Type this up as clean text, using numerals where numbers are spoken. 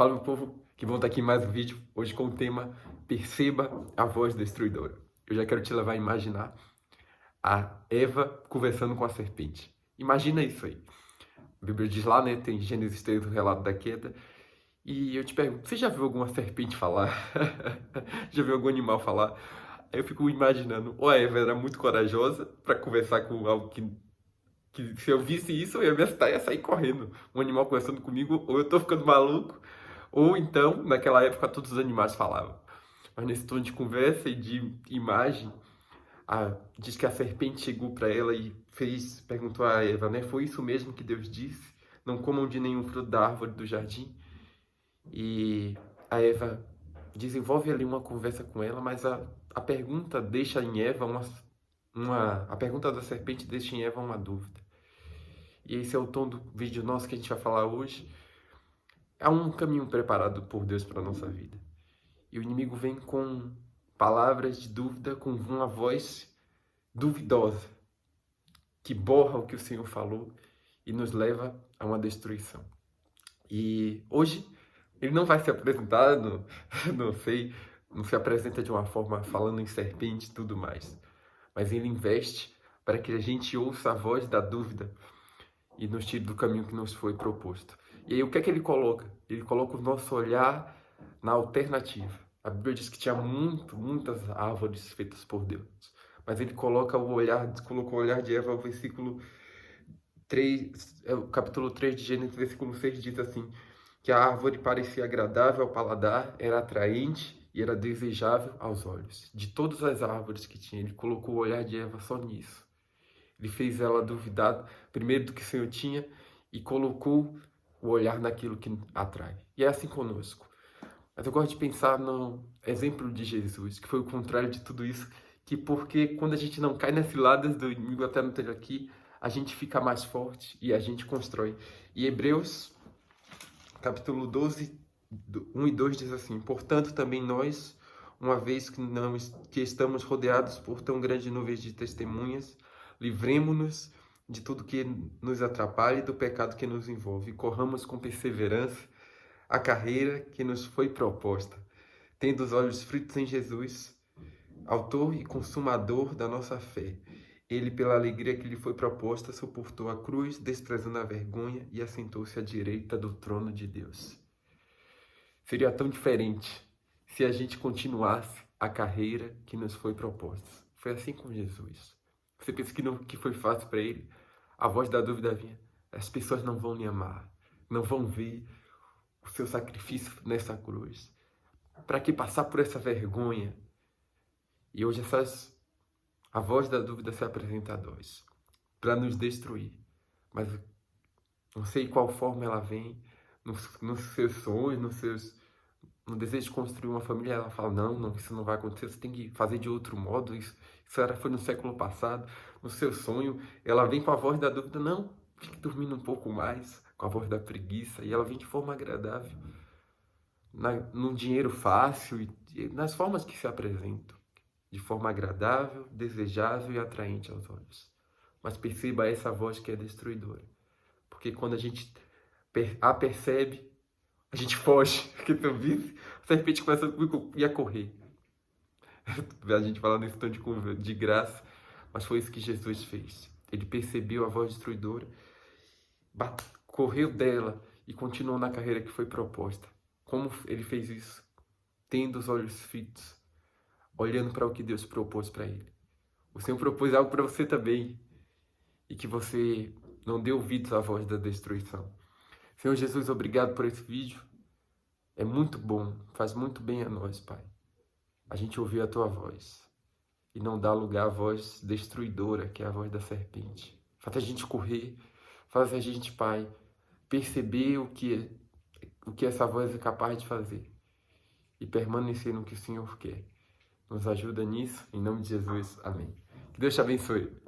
Fala, meu povo, que vão estar aqui em mais um vídeo, hoje com o tema Perceba a voz destruidora. Eu já quero te levar a imaginar a Eva conversando com a serpente. Imagina isso aí. A Bíblia diz lá, né, tem Gênesis 3, o relato da queda. E eu te pergunto, você já viu alguma serpente falar? Já viu algum animal falar? Aí eu fico imaginando, ou a Eva era muito corajosa para conversar com algo que se eu visse isso, eu ia me assustar e ia sair correndo. Um animal conversando comigo, ou eu tô ficando maluco, ou então, naquela época, todos os animais falavam. Mas nesse tom de conversa e de imagem, diz que a serpente chegou para ela e perguntou a Eva, né? Foi isso mesmo que Deus disse? Não comam de nenhum fruto da árvore do jardim? E a Eva desenvolve ali uma conversa com ela, mas a pergunta deixa em Eva a pergunta da serpente deixa em Eva uma dúvida. E esse é o tom do vídeo nosso que a gente vai falar hoje. Há um caminho preparado por Deus para a nossa vida. E o inimigo vem com palavras de dúvida, com uma voz duvidosa, que borra o que o Senhor falou e nos leva a uma destruição. E hoje ele não vai se apresentar, não se apresenta de uma forma falando em serpente e tudo mais. Mas ele investe para que a gente ouça a voz da dúvida e nos tire do caminho que nos foi proposto. E aí o que é que ele coloca? Ele coloca o nosso olhar na alternativa. A Bíblia diz que tinha muitas árvores feitas por Deus. Mas ele colocou o olhar de Eva, o versículo 3, o capítulo 3 de Gênesis, versículo 6 diz assim, que a árvore parecia agradável ao paladar, era atraente e era desejável aos olhos. De todas as árvores que tinha, ele colocou o olhar de Eva só nisso. Ele fez ela duvidar primeiro do que o Senhor tinha e colocou o olhar naquilo que atrai. E é assim conosco. Mas eu gosto de pensar no exemplo de Jesus, que foi o contrário de tudo isso, que porque quando a gente não cai nas ciladas do inimigo até não esteja aqui, a gente fica mais forte e a gente constrói. E Hebreus, capítulo 12, 1 e 2 diz assim, portanto também nós, uma vez que estamos rodeados por tão grande nuvem de testemunhas, livremo-nos de tudo que nos atrapalha e do pecado que nos envolve. E corramos com perseverança a carreira que nos foi proposta, tendo os olhos fritos em Jesus, autor e consumador da nossa fé. Ele, pela alegria que lhe foi proposta, suportou a cruz, desprezando a vergonha e assentou-se à direita do trono de Deus. Seria tão diferente se a gente continuasse a carreira que nos foi proposta. Foi assim com Jesus. Você pensa que foi fácil para ele? A voz da dúvida vinha. As pessoas não vão lhe amar, não vão ver o seu sacrifício nessa cruz. Para que passar por essa vergonha? E hoje a voz da dúvida se apresenta a nós, para nos destruir. Mas não sei qual forma ela vem, nos seus sonhos, no desejo de construir uma família, ela fala, não, isso não vai acontecer, você tem que fazer de outro modo, isso foi no século passado, no seu sonho, ela vem com a voz da dúvida, não, fique dormindo um pouco mais, com a voz da preguiça, e ela vem de forma agradável, num dinheiro fácil, e nas formas que se apresentam, de forma agradável, desejável e atraente aos olhos. Mas perceba essa voz que é destruidora, porque quando a gente a percebe, a gente foge, porque tu viu? A serpente começa a correr. A gente fala nesse tom de graça, mas foi isso que Jesus fez. Ele percebeu a voz destruidora, correu dela e continuou na carreira que foi proposta. Como ele fez isso? Tendo os olhos fitos, olhando para o que Deus propôs para ele. O Senhor propôs algo para você também e que você não deu ouvidos à voz da destruição. Senhor Jesus, obrigado por esse vídeo. É muito bom, faz muito bem a nós, Pai. A gente ouvir a Tua voz e não dar lugar à voz destruidora, que é a voz da serpente. Faz a gente correr, faz a gente, Pai, perceber o que essa voz é capaz de fazer e permanecer no que o Senhor quer. Nos ajuda nisso, em nome de Jesus. Amém. Que Deus te abençoe.